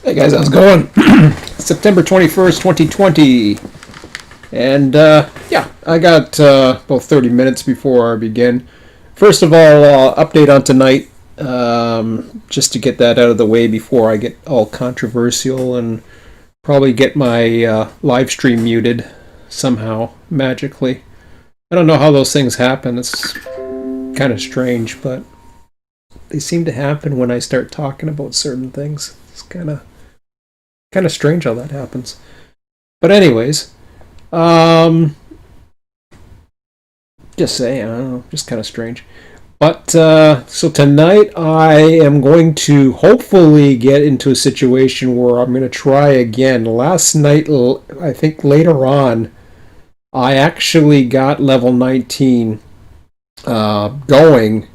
Hey guys, how's it going? September 21st, 2020. And yeah, I got about 30 minutes before I begin. First of all, update on tonight, just to get that out of the way before I get all controversial and probably get my live stream muted somehow, magically. I don't know how those things happen. It's kind of strange, but they seem to happen when I start talking about certain things. It's kind of strange how that happens. But anyways, um, just saying, I don't know, just kind of strange. But so tonight I am going to hopefully get into a situation where I'm going to try again. Last night, I think later on, I actually got level 19 going,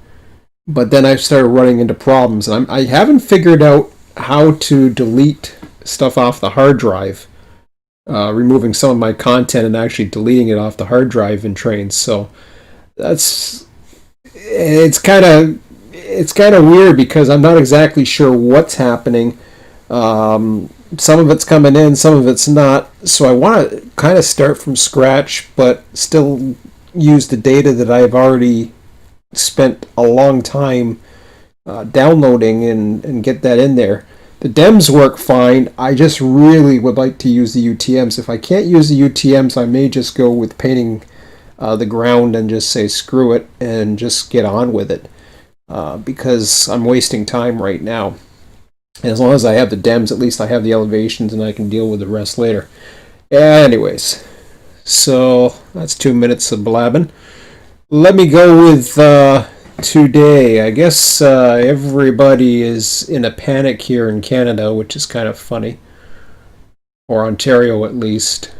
but then I started running into problems, and I haven't figured out how to delete stuff off the hard drive. Removing some of my content and actually deleting it off the hard drive in trains. So that's it's kind of weird because I'm not exactly sure what's happening. Some of it's coming in, some of it's not. So I want to kind of start from scratch, but still use the data that I've already spent a long time downloading and get that in there. The DEMs work fine. I just really would like to use the UTMs. If I can't use the UTMs, I may just go with painting the ground and just say screw it and just get on with it because I'm wasting time right now. And as long as I have the DEMs, at least I have the elevations and I can deal with the rest later. Anyways, so that's 2 minutes of blabbing. Let me go with today. I guess everybody is in a panic here in Canada, which is kind of funny. Or Ontario, at least.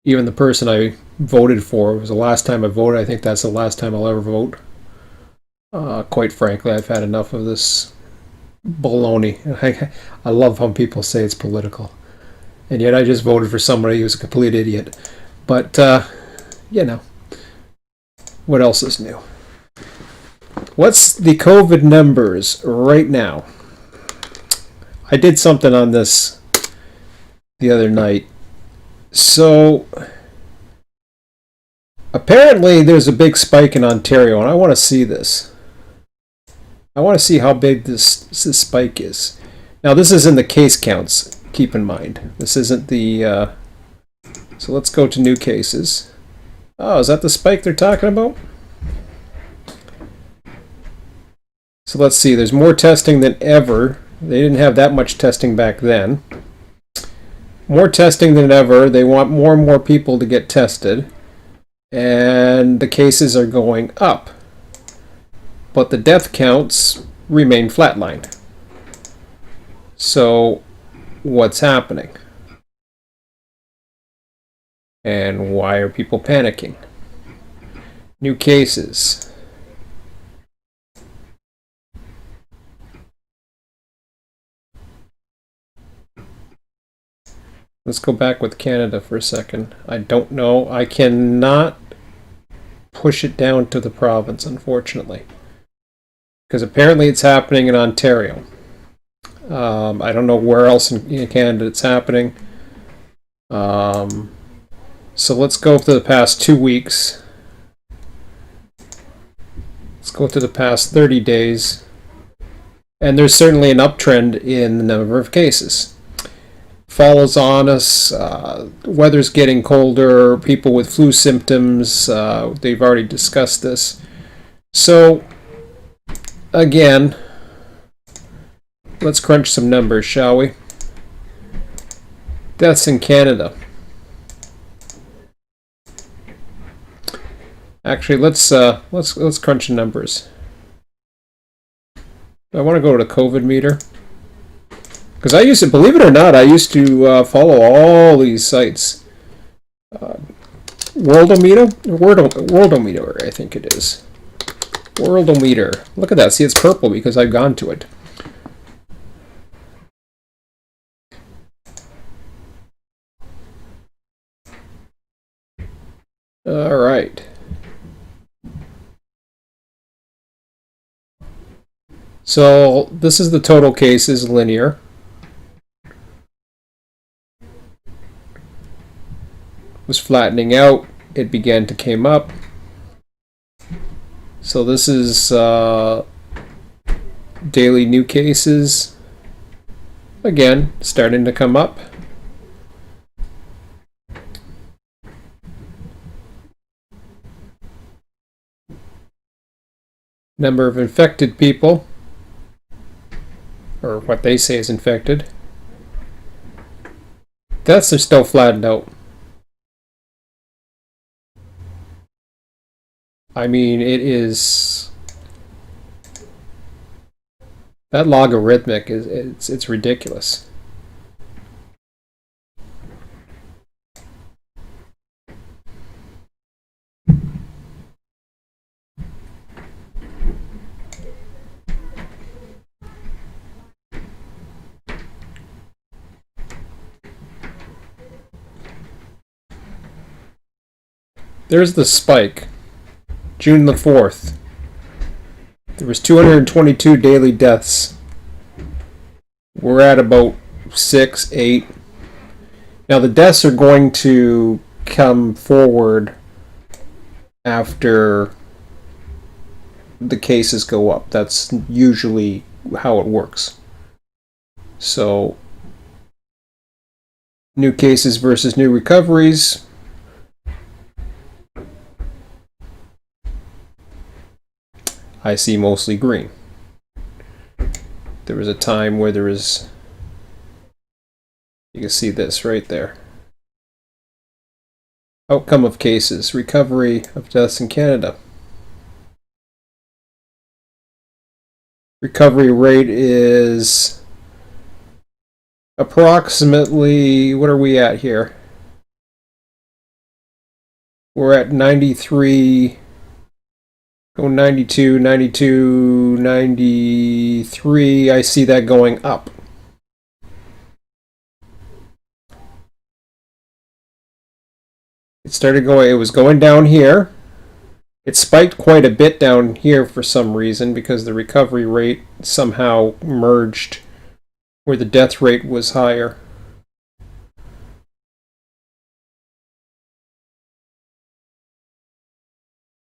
Even the person I voted for was the last time I voted. I think that's the last time I'll ever vote. Quite frankly, I've had enough of this baloney. I love how people say it's political. And yet I just voted for somebody who's a complete idiot. But, you know, what else is new? What's the COVID numbers right now? I did something on this the other night. So, apparently there's a big spike in Ontario, and I want to see this. I want to see how big this spike is. Now, this is in the case counts, keep in mind. This isn't the... so let's go to new cases. Oh, is that the spike they're talking about? So let's see, there's more testing than ever. They didn't have that much testing back then. More testing than ever. They want more and more people to get tested. And the cases are going up. But the death counts remain flatlined. So what's happening? And why are people panicking? New cases. Let's go back with Canada for a second. I don't know. I cannot push it down to the province, unfortunately. Because apparently it's happening in Ontario. I don't know where else in Canada it's happening. So let's go to the past 2 weeks. Let's go to the past 30 days. And there's certainly an uptrend in the number of cases. Fall is on us, weather's getting colder, people with flu symptoms, they've already discussed this. So, again, let's crunch some numbers, shall we? Deaths in Canada. Actually, let's crunch the numbers. I want to go to the COVID meter. Because I used to, believe it or not, I used to follow all these sites. Worldometer, I think it is. Worldometer. Look at that. See, it's purple because I've gone to it. All right. So this is the total cases, linear. was flattening out, it began to come up. So this is daily new cases. Again, starting to come up. Number of infected people, or what they say is infected. Deaths are still flattened out. I mean, it is... that logarithmic it's ridiculous. There's the spike. June the 4th. There was 222 daily deaths. We're at about 6, 8. Now the deaths are going to come forward after the cases go up. That's usually how it works. So, new cases versus new recoveries. I see mostly green. There was a time where there was, you can see this right there. Outcome of cases, recovery of deaths in Canada. Recovery rate is approximately, what are we at here? We're at 93, 92, 92, 93. I see that going up. It was going down here. It spiked quite a bit down here for some reason because the recovery rate somehow merged where the death rate was higher.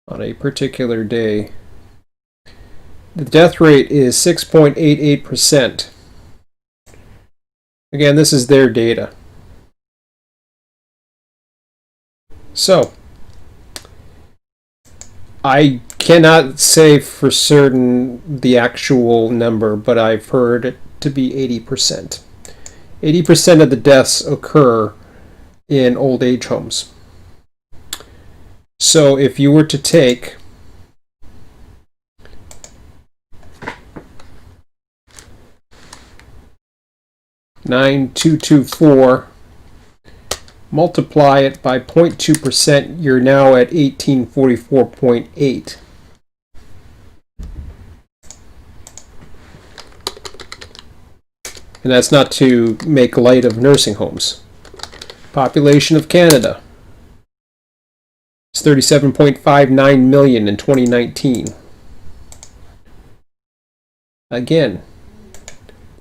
On a particular day. The death rate is 6.88%. Again, this is their data. So, I cannot say for certain the actual number, but I've heard it to be 80%. 80% of the deaths occur in old age homes. So if you were to take $9,224, multiply it by 0.2%, you're now at 1844.8. And that's not to make light of nursing homes. Population of Canada. It's 37.59 million in 2019. Again,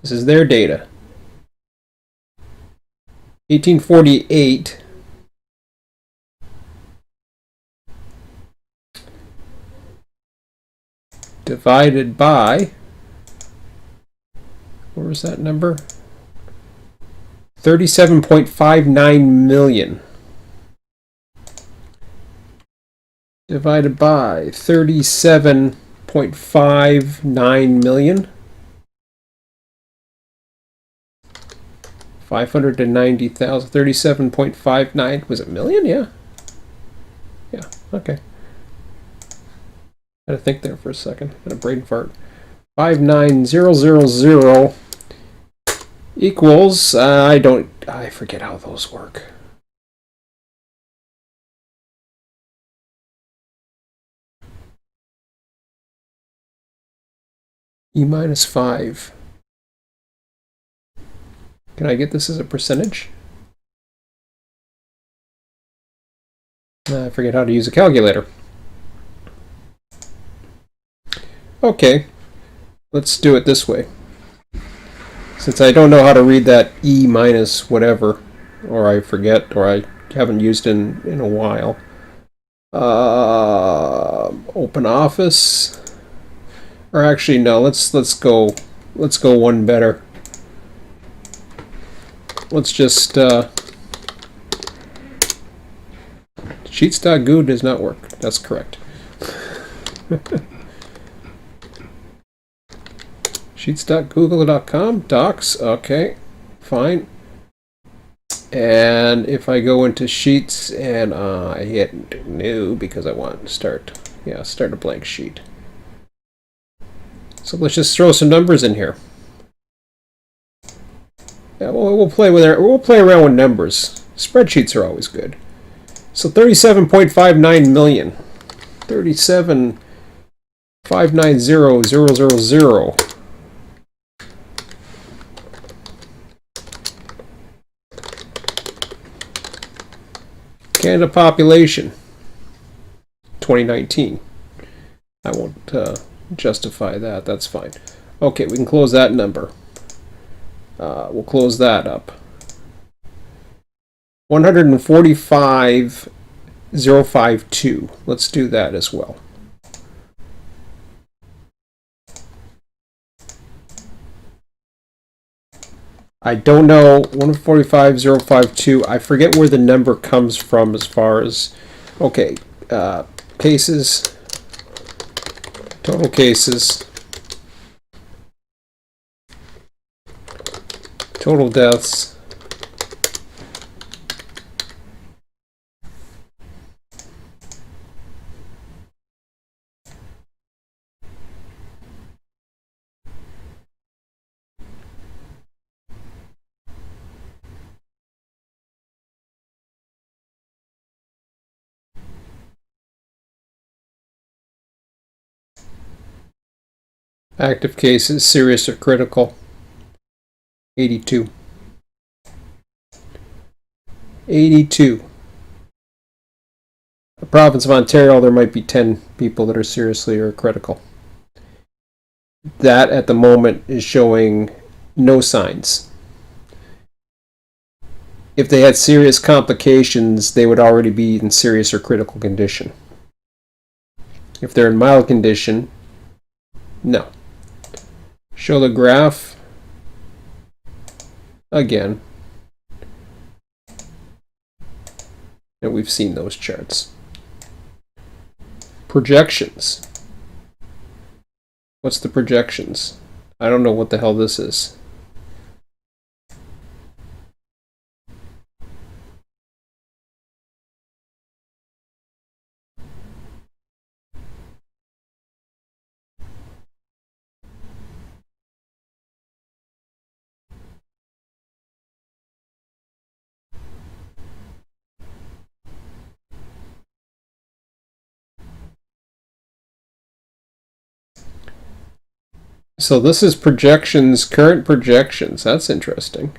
this is their data. 1848 divided by, what was that number? 37.59 million. Divided by 37.59 million. 590,000. 37.59. Was it million? Yeah. Yeah. Okay. Had to think there for a second. Had a brain fart. 59000 equals. I forget how those work. E minus 5. Can I get this as a percentage? I forget how to use a calculator. Okay, let's do it this way. Since I don't know how to read that E minus whatever, or I forget, or I haven't used in a while. Open Office, or actually no, let's go one better. Let's just Sheets.goo does not work. That's correct. Sheets.google.com, docs, okay, fine. And if I go into Sheets and I hit new because I want to start a blank sheet. So let's just throw some numbers in here. Yeah, we'll play around with numbers. Spreadsheets are always good. So 37.59 million. 37,590,000. Canada population 2019. I won't justify that. That's fine. Okay, we can close that number. We'll close that up. 145,052. Let's do that as well. I don't know, 145,052. I forget where the number comes from as far as, okay, cases, total cases, total deaths, active cases, serious or critical, 82. 82. The province of Ontario, there might be 10 people that are seriously or critical. That at the moment is showing no signs. If they had serious complications, they would already be in serious or critical condition. If they're in mild condition, no. Show the graph again. And we've seen those charts. Projections. What's the projections? I don't know what the hell this is. So this is projections, current projections. That's interesting.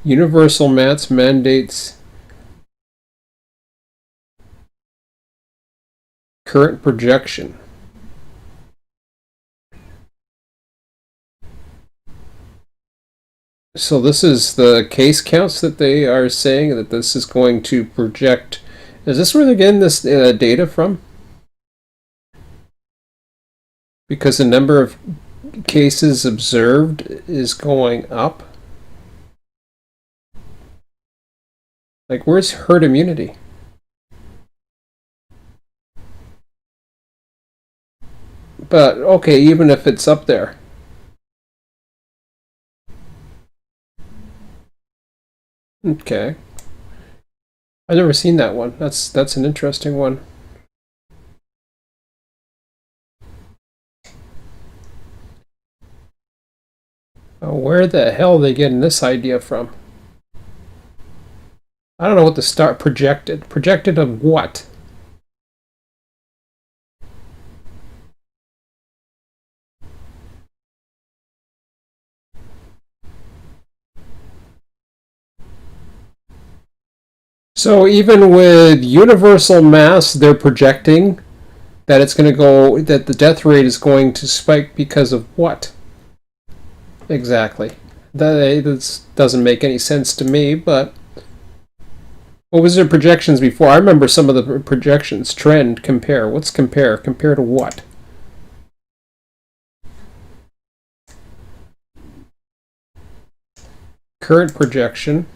Universal MATS mandates current projection. So this is the case counts that they are saying that this is going to project. Is this where they're getting this data from? Because the number of cases observed is going up. Like, where's herd immunity? But, okay, even if it's up there. Okay. I've never seen that one. That's an interesting one. Where the hell are they getting this idea from? I don't know what the start projected. Projected of what? So even with universal mass, they're projecting That it's going to go, that the death rate is going to spike because of what? Exactly. That doesn't make any sense to me, but what was their projections before? I remember some of the projections. Trend, compare. What's compare? Compare to what? Current projection.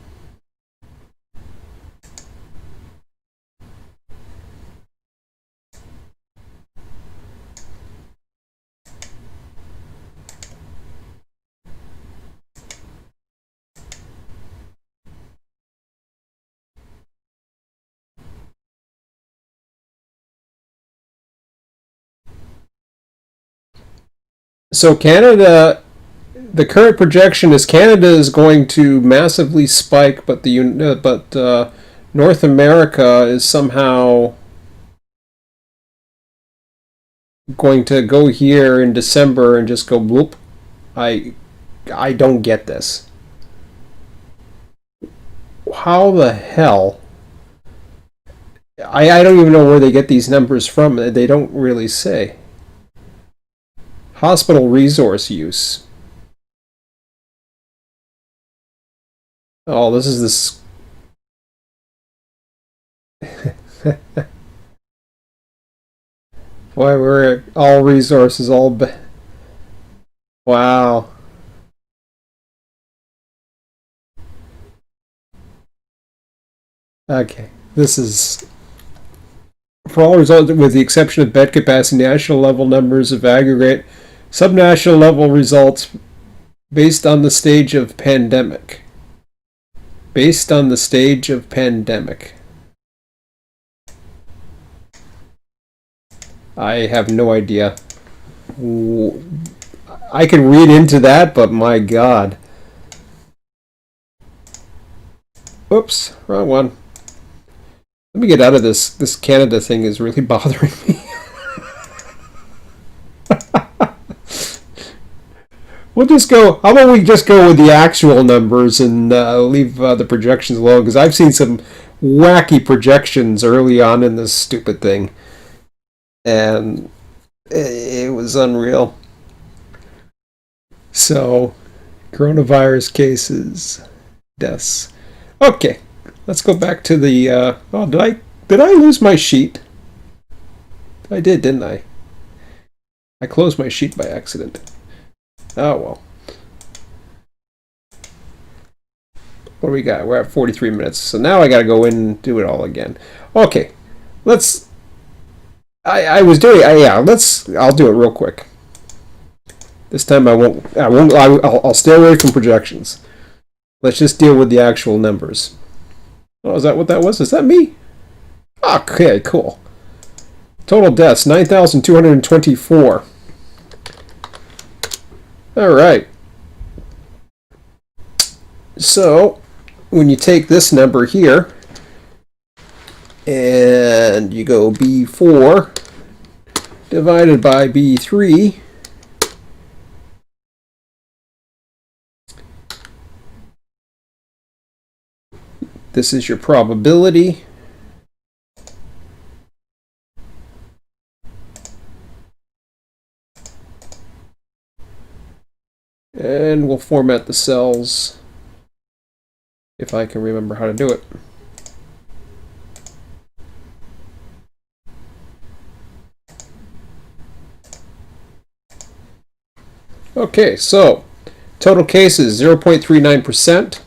So Canada, the current projection is Canada is going to massively spike, but North America is somehow going to go here in December and just go bloop. I I don't get this. How the hell? I don't even know where they get these numbers from. They don't really say. Hospital resource use. Oh, this is this. Why we're all resources, wow. Okay, this is for all results, with the exception of bed capacity, national level numbers of aggregate, subnational level results based on the stage of pandemic. Based on the stage of pandemic. I have no idea. I can read into that, but my God. Oops, wrong one. Let me get out of this. This Canada thing is really bothering me. We'll just go. How about we just go with the actual numbers and leave the projections alone? Because I've seen some wacky projections early on in this stupid thing, and it was unreal. So, coronavirus cases, deaths. Okay, let's go back to the. Oh, did I lose my sheet? I did, didn't I? I closed my sheet by accident. Oh well. What do we got? We're at 43 minutes. So now I got to go in and do it all again. Okay, let's. I was doing. Yeah, let's. I'll do it real quick. This time I won't. I'll stay away from projections. Let's just deal with the actual numbers. Oh, is that what that was? Is that me? Okay, cool. Total deaths 9,224. All right. So, when you take this number here and you go B4 divided by B3, this is your probability. And we'll format the cells if I can remember how to do it. Okay, so total cases 0.39%.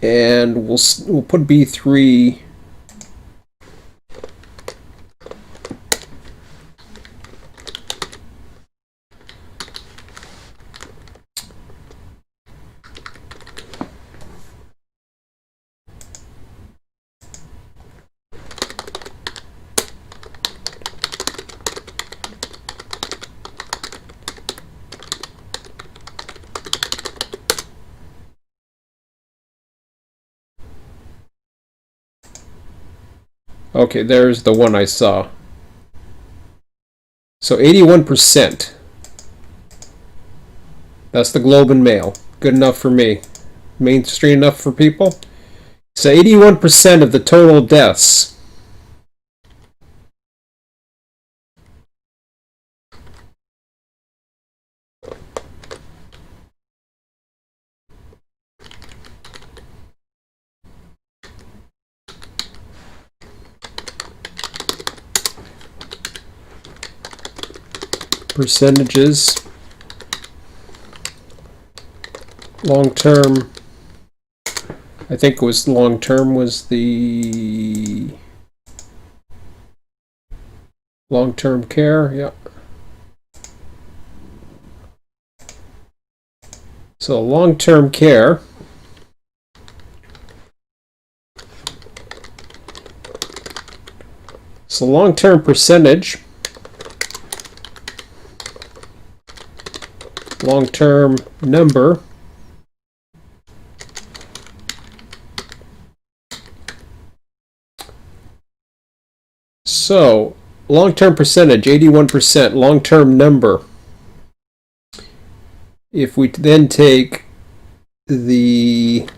And we'll put B3 Okay, there's the one I saw. So 81%. That's the Globe and Mail. Good enough for me. Mainstream enough for people. So 81% of the total deaths percentages. Long-term, I think it was long-term was the long-term care, yeah. So long-term care, so long-term percentage, long-term number, so long-term percentage, 81%, long-term number. If we then take the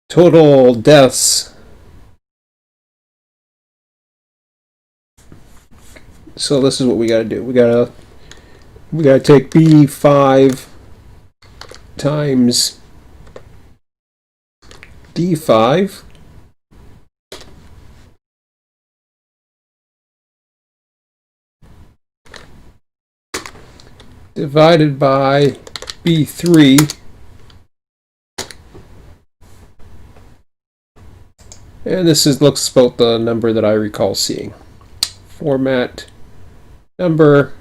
total deaths, so this is what we got to do. We got to take B5 times D5 divided by B3, and this looks about the number that I recall seeing. Format number,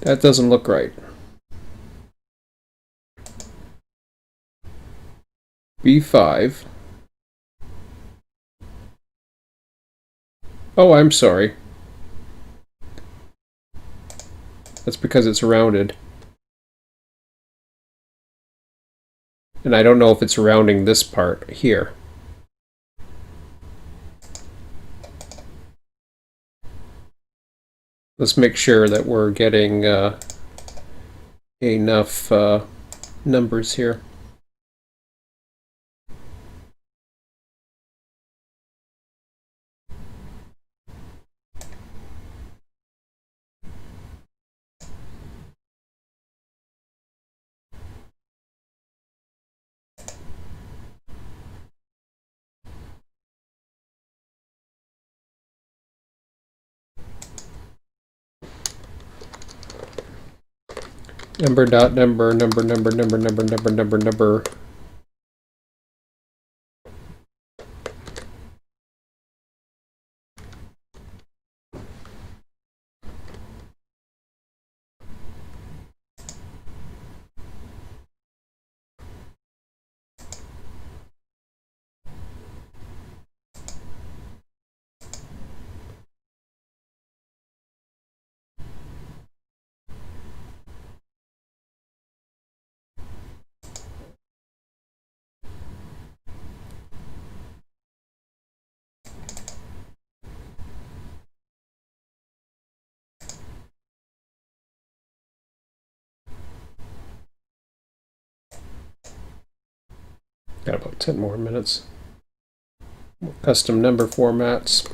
that doesn't look right. B5. Oh, I'm sorry. That's because it's rounded. And I don't know if it's rounding this part here. Let's make sure that we're getting enough numbers here. Number dot number. Got about 10 more minutes. Custom number formats.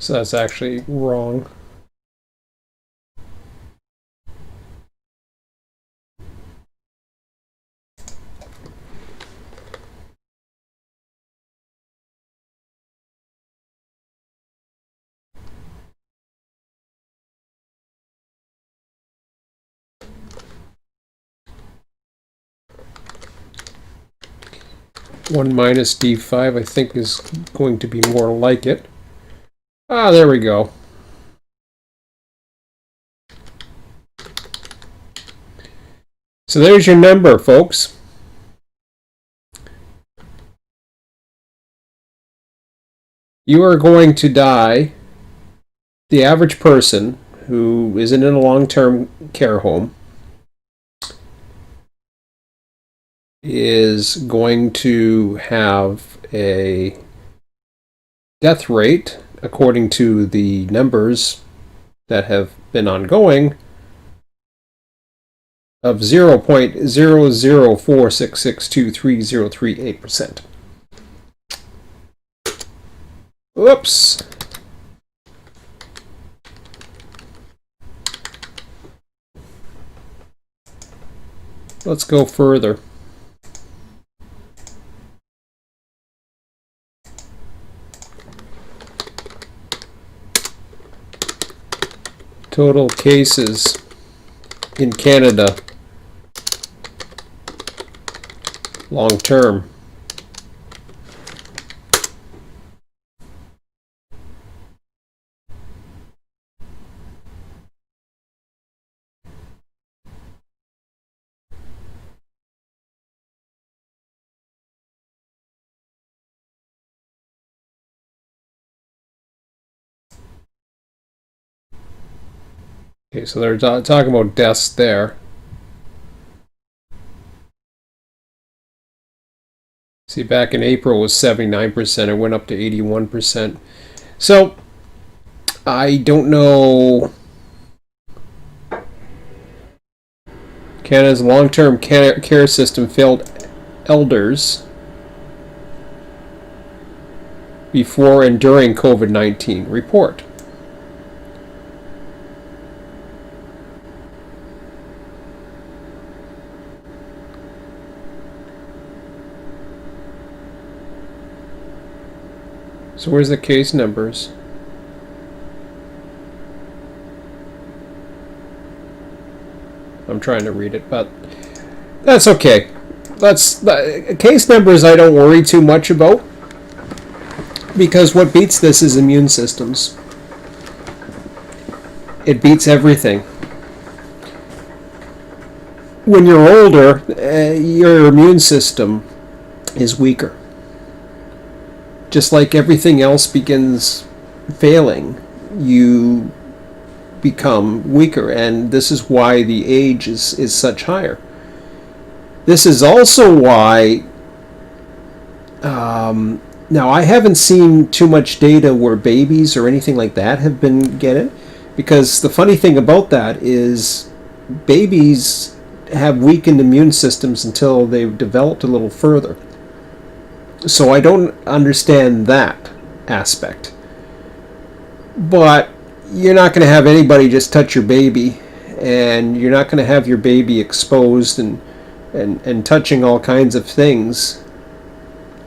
So that's actually wrong. One minus D5, I think, is going to be more like it. Ah, there we go. So there's your number, folks. You are going to die. The average person who isn't in a long-term care home is going to have a death rate, according to the numbers that have been ongoing, of 0.0046623038%. Whoops. Let's go further. Total cases in Canada, long term. Okay, so they're talking about deaths there. See, back in April was 79%. It went up to 81%. So, I don't know. Canada's long-term care system failed elders before and during COVID-19 report. So where's the case numbers? I'm trying to read it, but that's okay. Case numbers I don't worry too much about, because what beats this is immune systems. It beats everything. When you're older, your immune system is weaker. Just like everything else begins failing, you become weaker, and this is why the age is such higher. This is also why, now I haven't seen too much data where babies or anything like that have been getting, because the funny thing about that is babies have weakened immune systems until they've developed a little further. So I don't understand that aspect. But you're not going to have anybody just touch your baby, and you're not going to have your baby exposed and touching all kinds of things.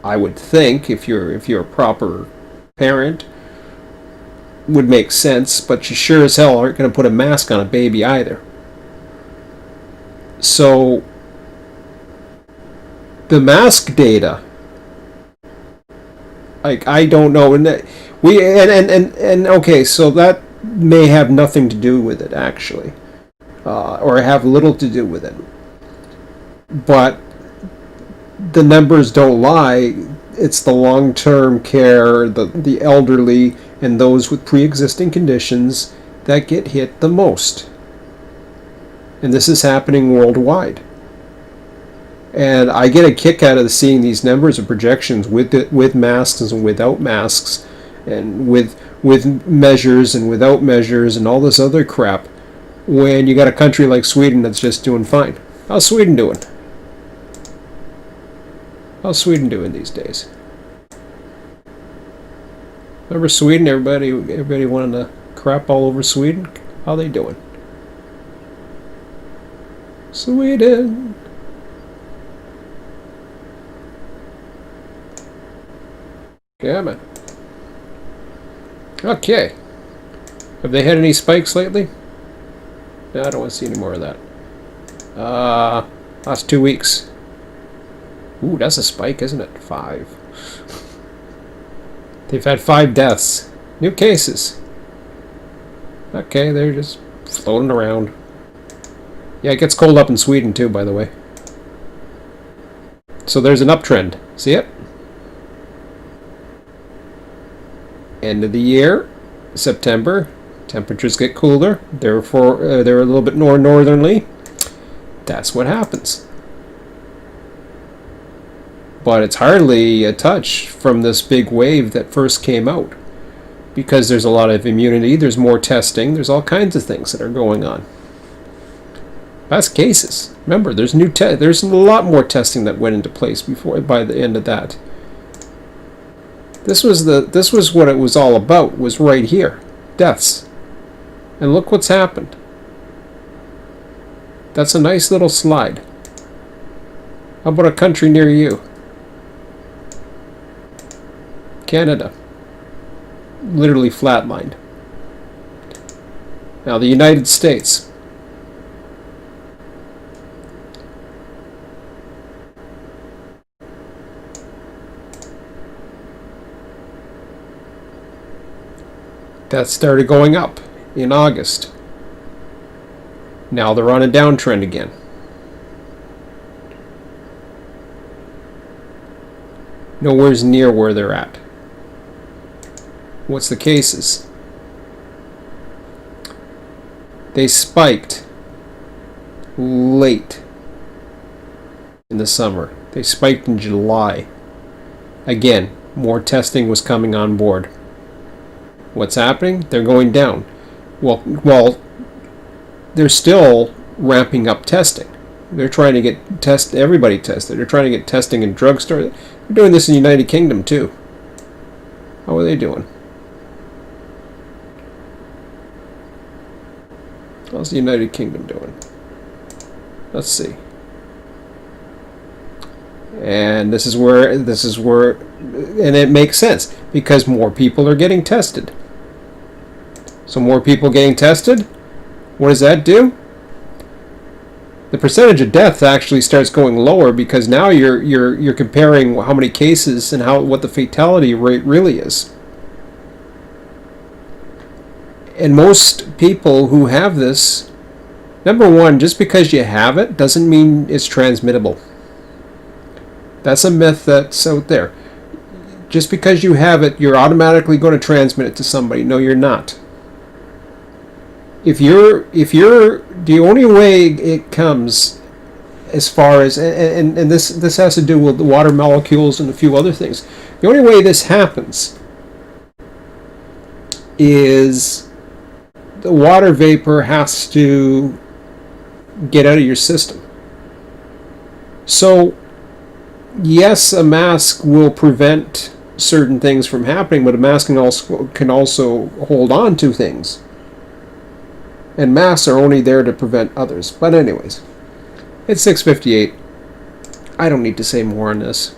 I would think if you're a proper parent, would make sense, but you sure as hell aren't going to put a mask on a baby either. So the mask data, like, I don't know, and okay, so that may have nothing to do with it actually, or have little to do with it. But the numbers don't lie. It's the long-term care, the elderly, and those with pre-existing conditions that get hit the most. And this is happening worldwide. And I get a kick out of seeing these numbers and projections with masks and without masks, and with measures and without measures and all this other crap, when you got a country like Sweden that's just doing fine. How's Sweden doing? How's Sweden doing these days? Remember Sweden? Everybody wanted to crap all over Sweden. How they doing? Sweden. Yeah, man. Okay. Have they had any spikes lately? No, I don't want to see any more of that. Last 2 weeks. Ooh, that's a spike, isn't it? 5. They've had 5 deaths. New cases. Okay, they're just floating around. Yeah, it gets cold up in Sweden too, by the way. So there's an uptrend. See it? End of the year, September, temperatures get cooler. Therefore, they're a little bit more northerly. That's what happens. But it's hardly a touch from this big wave that first came out, because there's a lot of immunity, there's more testing, there's all kinds of things that are going on. That's cases. Remember, there's there's a lot more testing that went into place by the end of that. This was what it was all about, was right here. Deaths. And look what's happened. That's a nice little slide. How about a country near you? Canada. Literally flatlined. Now the United States. That started going up in August. Now they're on a downtrend again. Nowhere's near where they're at. What's the cases? They spiked late in the summer. They spiked in July. Again, more testing was coming on board. What's happening? They're going down. Well, they're still ramping up testing. They're trying to get everybody tested. They're trying to get testing in drugstores. They're doing this in the United Kingdom too. How are they doing? How's the United Kingdom doing? Let's see. And this is where, and it makes sense because more people are getting tested. So more people getting tested, what does that do? The percentage of death actually starts going lower because now you're comparing how many cases and what the fatality rate really is. And most people who have this, number one, just because you have it doesn't mean it's transmittable. That's a myth that's out there. Just because you have it, you're automatically going to transmit it to somebody. No, you're not. If you're the only way it comes, as far as and this has to do with the water molecules and a few other things. The only way this happens is the water vapor has to get out of your system. So yes, a mask will prevent certain things from happening, but a mask can also hold on to things. And masks are only there to prevent others. But anyways, it's 6:58. I don't need to say more on this.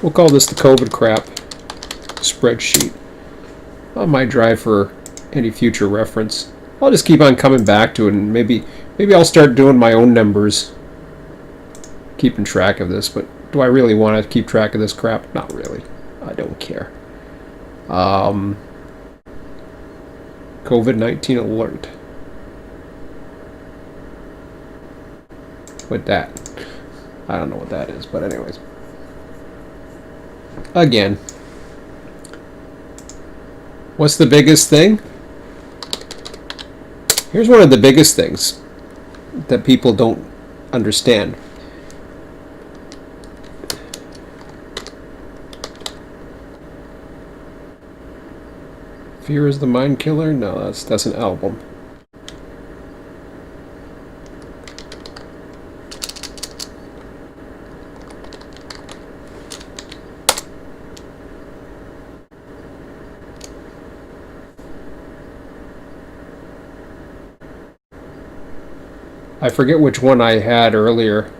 We'll call this the COVID crap spreadsheet on my drive for any future reference. I'll just keep on coming back to it, and maybe I'll start doing my own numbers, keeping track of this. But do I really want to keep track of this crap? Not really. I don't care. COVID-19 alert. With that, I don't know what that is, but anyways. Again, what's the biggest thing? Here's one of the biggest things that people don't understand. Fear is the Mind Killer? No, that's an album. I forget which one I had earlier.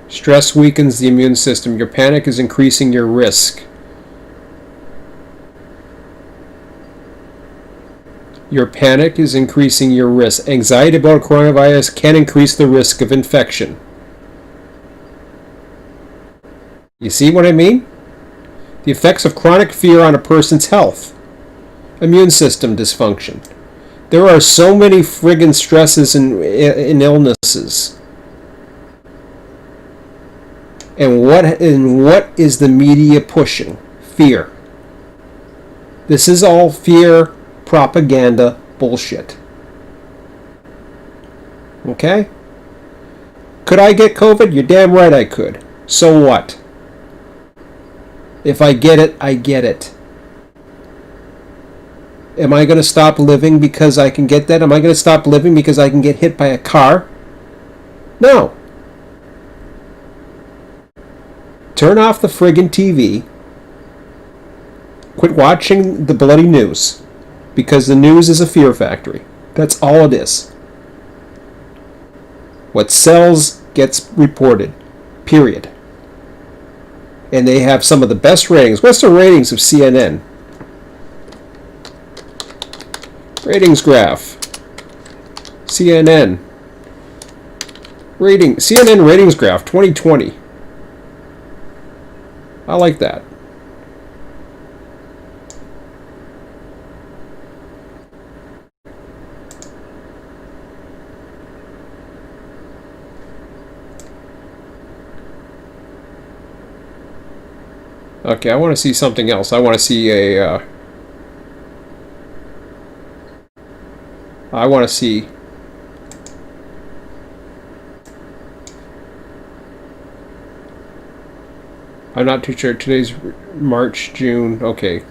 Stress weakens the immune system. Your panic is increasing your risk. Your panic is increasing your risk. Anxiety about coronavirus can increase the risk of infection. You see what I mean? The effects of chronic fear on a person's health. Immune system dysfunction. There are so many friggin' stresses and illnesses. And what is the media pushing? Fear. This is all fear propaganda bullshit. Okay? Could I get COVID? You're damn right I could. So what? If I get it, I get it. Am I going to stop living because I can get that? Am I going to stop living because I can get hit by a car? No. Turn off the friggin' TV. Quit watching the bloody news. Because the news is a fear factory. That's all it is. What sells gets reported. Period. And they have some of the best ratings. What's the ratings of CNN? Ratings graph. CNN. CNN ratings graph 2020. I like that. Okay, I want to see something else. I want to see a... I want to see... I'm not too sure. Today's March, June. Okay.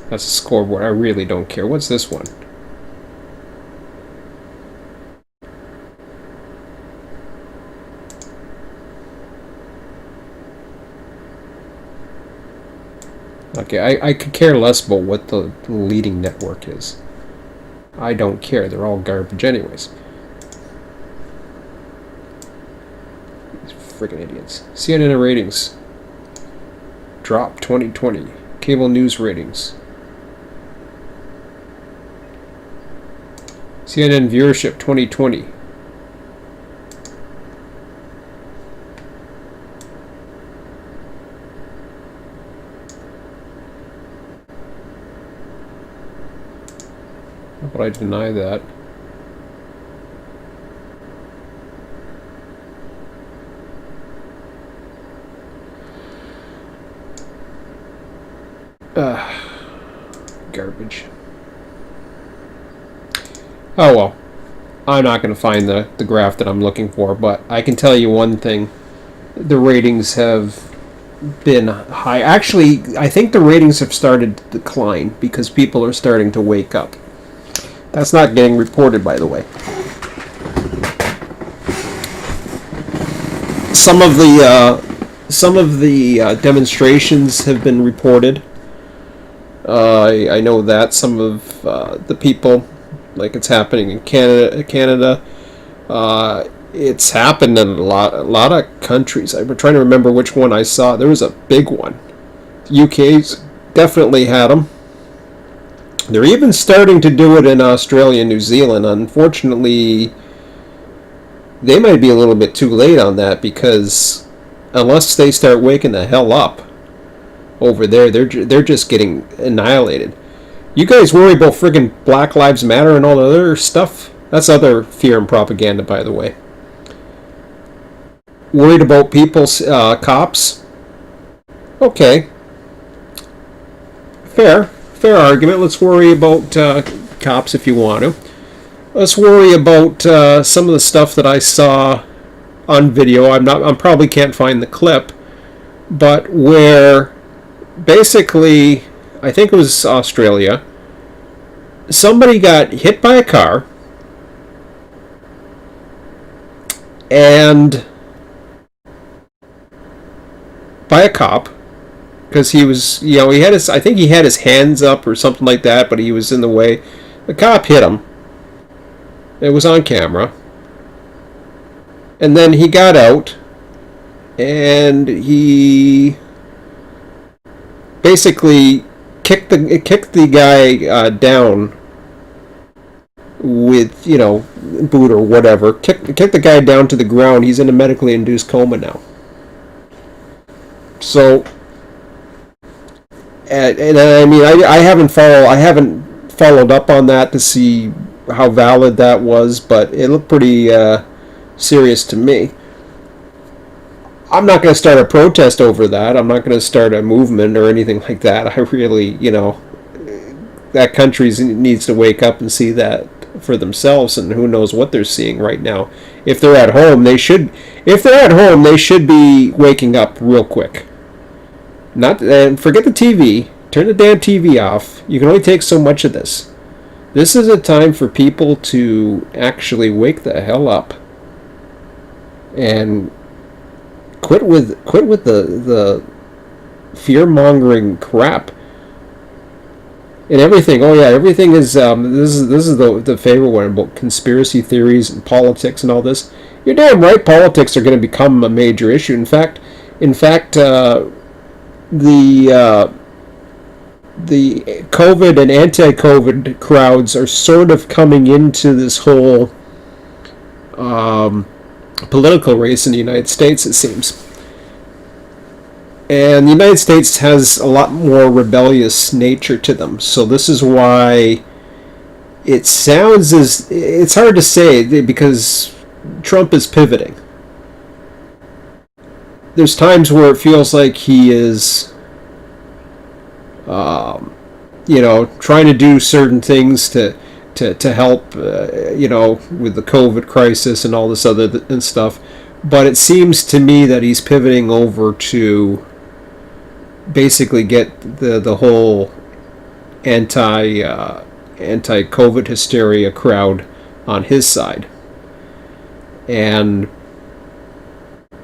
That's a scoreboard. I really don't care. What's this one? Okay, I could care less about what the leading network is. I don't care. They're all garbage anyways. These freaking idiots. CNN ratings. Drop 2020. Cable news ratings. CNN viewership 2020. But I deny that. Garbage. Oh well. I'm not going to find the graph that I'm looking for, but I can tell you one thing. The ratings have been high. Actually, I think the ratings have started to decline because people are starting to wake up. That's not getting reported, by the way. Some of the demonstrations have been reported. I know that some of the people, like it's happening in Canada. It's happened in a lot of countries. I'm trying to remember which one I saw. There was a big one. The UK's definitely had them. They're even starting to do it in Australia and New Zealand. Unfortunately, they might be a little bit too late on that because unless they start waking the hell up over there, they're just getting annihilated. You guys worry about friggin' Black Lives Matter and all the other stuff? That's other fear and propaganda, by the way. Worried about people's cops? Okay. Fair argument. Let's worry about cops if you want to. Let's worry about some of the stuff that I saw on video. I probably can't find the clip, but where basically, I think it was Australia, somebody got hit by a car and by a cop. Because he was, he had I think he had his hands up or something like that, but he was in the way. The cop hit him. It was on camera. And then he got out, and he basically kicked the guy down with, boot or whatever. Kicked the guy down to the ground. He's in a medically induced coma now. So. And I mean, I haven't followed up on that to see how valid that was, but it looked pretty serious to me. I'm not going to start a protest over that. I'm not going to start a movement or anything like that. I really, that country needs to wake up and see that for themselves, and who knows what they're seeing right now. If they're at home, they should be waking up real quick. And forget the TV. Turn the damn TV off. You can only take so much of this. This is a time for people to actually wake the hell up and quit with the fear-mongering crap. And everything. Oh yeah, everything is. This is the favorite one about conspiracy theories and politics and all this. You're damn right. Politics are going to become a major issue. In fact, the COVID and anti-COVID crowds are sort of coming into this whole political race in the United States. It seems. And the United States has a lot more rebellious nature to them. So this is why it sounds as it's hard to say because Trump is pivoting. There's times where it feels like he is, trying to do certain things to help, with the COVID crisis and all this other and stuff. But it seems to me that he's pivoting over to basically get the whole anti-COVID hysteria crowd on his side. And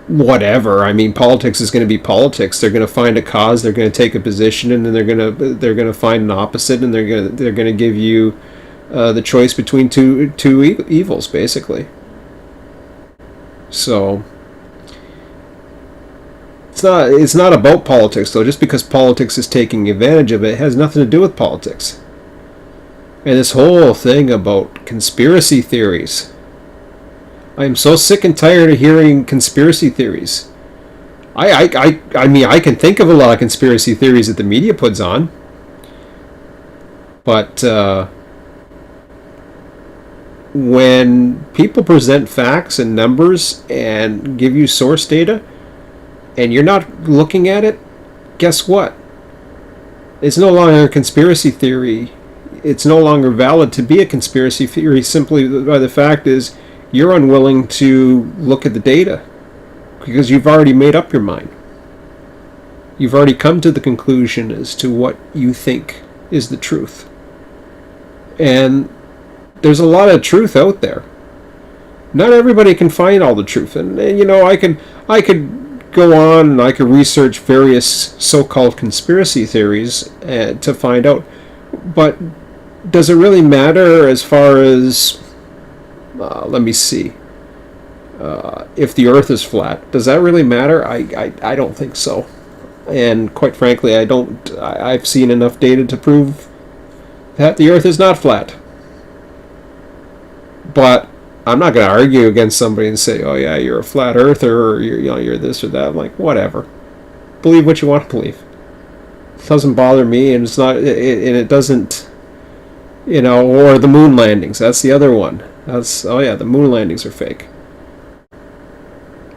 whatever, I mean, politics is going to be politics. They're going to find a cause, they're going to take a position, and then they're going to find an opposite, and they're going to give you the choice between two evils, basically. So it's not about politics, though. Just because politics is taking advantage of it, it has nothing to do with politics. And this whole thing about conspiracy theories, I am so sick and tired of hearing conspiracy theories. I mean, I can think of a lot of conspiracy theories that the media puts on, but when people present facts and numbers and give you source data, and you're not looking at it, guess what? It's no longer a conspiracy theory. It's no longer valid to be a conspiracy theory simply by the fact is you're unwilling to look at the data because you've already made up your mind. You've already come to the conclusion as to what you think is the truth. And there's a lot of truth out there. Not everybody can find all the truth. And I could go on and I could research various so-called conspiracy theories to find out. But does it really matter as far as, let me see, if the earth is flat? Does that really matter? I don't think so. And quite frankly, I've seen enough data to prove that the earth is not flat. But I'm not going to argue against somebody and say, "Oh yeah, you're a flat earther," or you're this or that. I'm like, whatever. Believe what you want to believe. It doesn't bother me, and it's not. And it doesn't. Or the moon landings. That's the other one. The moon landings are fake.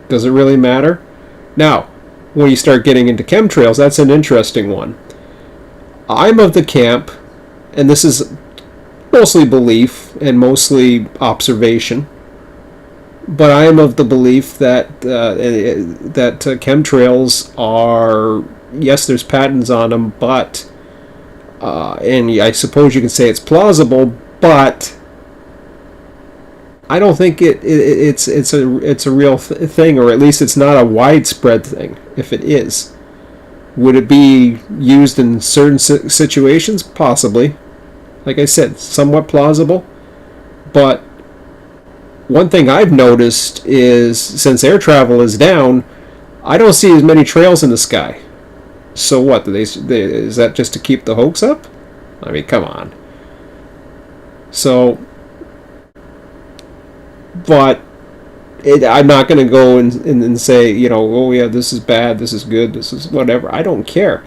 Does it really matter? Now, when you start getting into chemtrails, that's an interesting one. I'm of the camp, and this is mostly belief and mostly observation, but I am of the belief that chemtrails are, yes, there's patents on them, but and I suppose you can say it's plausible, but I don't think it's a real thing, or at least it's not a widespread thing. If it is, would it be used in certain situations? Possibly. Like I said, somewhat plausible. But one thing I've noticed is since air travel is down, I don't see as many trails in the sky. So what? Is that just to keep the hoax up? I mean, come on. So, but I'm not going to go and say, oh yeah, this is bad, this is good, this is whatever. I don't care.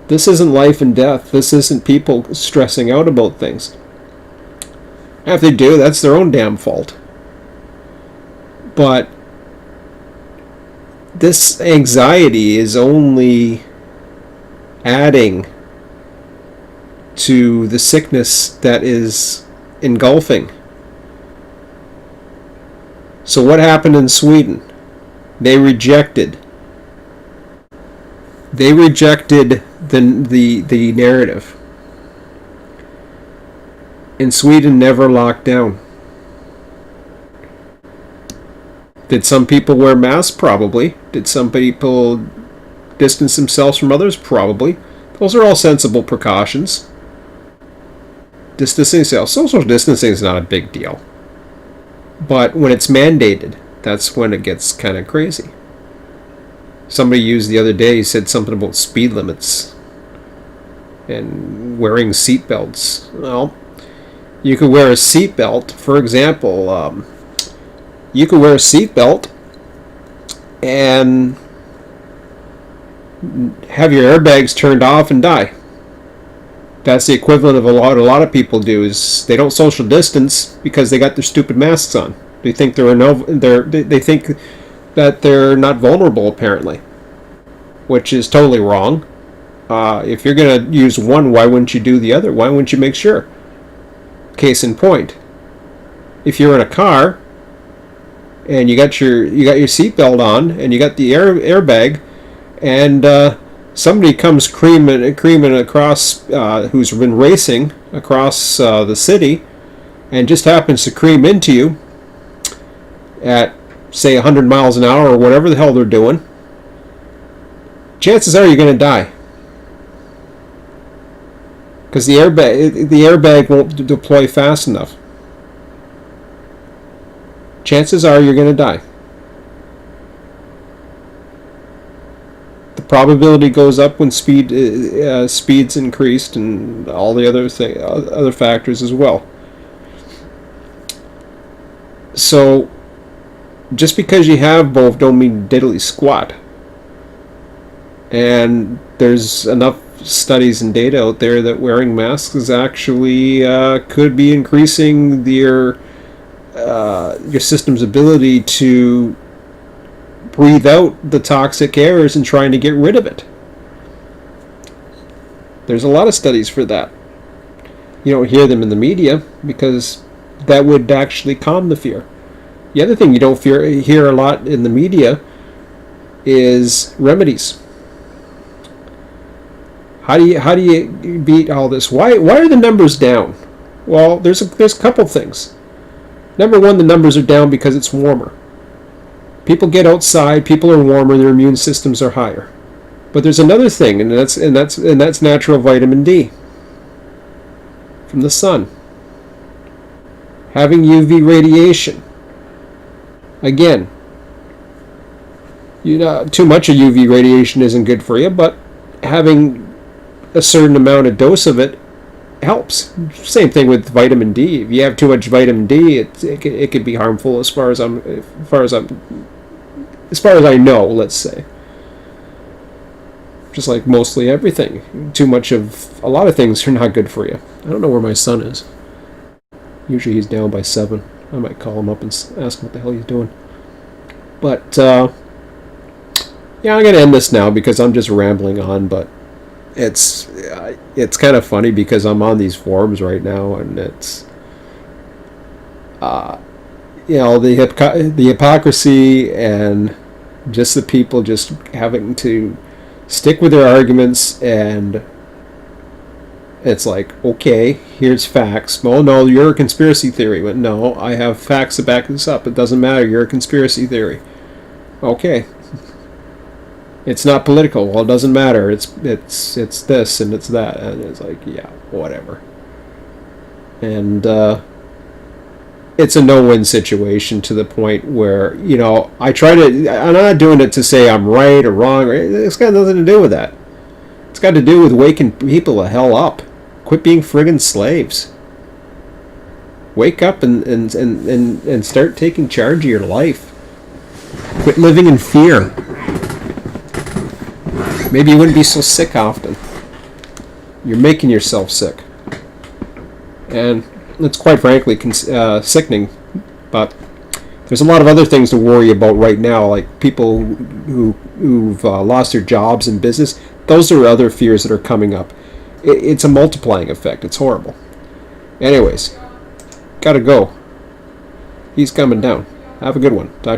This isn't life and death. This isn't people stressing out about things. If they do, that's their own damn fault. But this anxiety is only adding to the sickness that is engulfing. So what happened in Sweden? They rejected the narrative. And Sweden never locked down. Did some people wear masks? Probably. Did some people distance themselves from others? Probably. Those are all sensible precautions. distancing. Social distancing is not a big deal. But when it's mandated, that's when it gets kind of crazy. Somebody used the other day, said something about speed limits and wearing seatbelts. Well, you could wear a seatbelt. For example, you could wear a seatbelt and have your airbags turned off and die. That's the equivalent of a lot of people do. Is they don't social distance because they got their stupid masks on. They think they think that they're not vulnerable, apparently, which is totally wrong. If you're gonna use one, why wouldn't you do the other? Why wouldn't you make sure? Case in point, if you're in a car and you got your seatbelt on and you got the airbag, and somebody comes creaming across, who's been racing across the city, and just happens to cream into you at, say, 100 miles an hour or whatever the hell they're doing, chances are you're going to die. Because the airbag won't deploy fast enough. Chances are you're going to die. The probability goes up when speed's increased, and all the other factors as well. So, just because you have both don't mean diddly squat. And there's enough studies and data out there that wearing masks is actually could be increasing your system's ability to breathe out the toxic airs and trying to get rid of it. There's a lot of studies for that. You don't hear them in the media because that would actually calm the fear. The other thing you don't hear a lot in the media is remedies. How do you beat all this? Why are the numbers down? Well, there's a couple things. Number one, the numbers are down because it's warmer. People get outside, people are warmer, their immune systems are higher. But there's another thing, and that's natural vitamin D from the sun. Having UV radiation. Again, too much of UV radiation isn't good for you, but having a certain amount of dose of it helps. Same thing with vitamin D. If you have too much vitamin D, it could be harmful as far as I know, let's say. Just like mostly everything. Too much of a lot of things are not good for you. I don't know where my son is. Usually he's down by 7. I might call him up and ask him what the hell he's doing. But, yeah, I'm going to end this now because I'm just rambling on, but it's kind of funny because I'm on these forums right now, and it's, the hypocrisy and just the people just having to stick with their arguments, and it's like, okay, here's facts. Well, no, you're a conspiracy theory. But no, I have facts to back this up. It doesn't matter. You're a conspiracy theory. Okay. It's not political. Well, it doesn't matter. It's this and it's that. And it's like, yeah, whatever. And it's a no-win situation to the point where, I'm not doing it to say I'm right or wrong. It's got nothing to do with that. It's got to do with waking people the hell up. Quit being friggin' slaves. Wake up and start taking charge of your life. Quit living in fear. Maybe you wouldn't be so sick often. You're making yourself sick. And it's quite frankly sickening. But there's a lot of other things to worry about right now, like people who've lost their jobs and business. Those are other fears that are coming up. It's a multiplying effect. It's horrible. Anyways, gotta go. He's coming down. Have a good one. Talk to you.